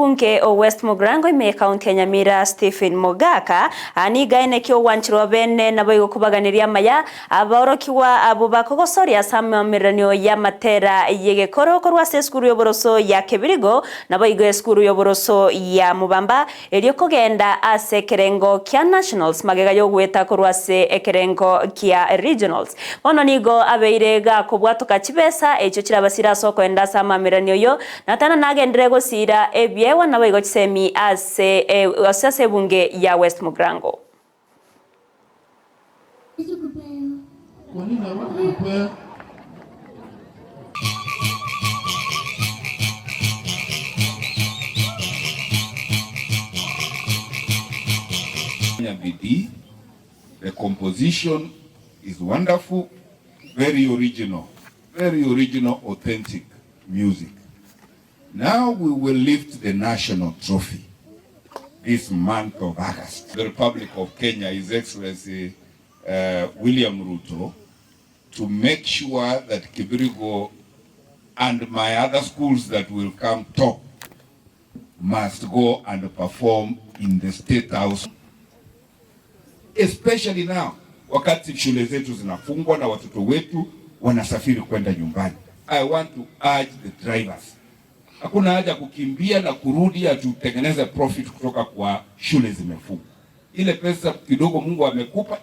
Obunge o West Mugrango ime County ya Nyamira Steve Mogaka ani gaine kyo wanchiro bene nabo igukubaganiria maya aborokiwa abo bakogosoria samameranyo ya matera yegekoro korwa se skuru yoboroso ya Kebirigo nabo igo skuru yoboroso ya Mubamba elio kogenda ase kerengo kya Nationals magega yo gweta korwa se ekerengo kya Regionals bono nigo abeirega kobwatuka chibesa echo kirabasira soko enda samameranyo yo natana nagendere gosira ebyewa nabo igo chisemi ase bunge ya West Mugrango. The composition is wonderful, very original, authentic music. Now we will lift the national trophy this month of August. The Republic of Kenya, His Excellency William Ruto, to make sure that Kibirigo and my other schools that will come top must go and perform in the State House. Especially now, wakati shule zetu zinafungwa na watoto wetu wanasafiri kwenda nyumbani. I want to urge the drivers. Hakuna haja kukimbia na kurudi atutengeneze profit kutoka kwa shule zimefungwa. Ile pesa kidogo Mungu amekupa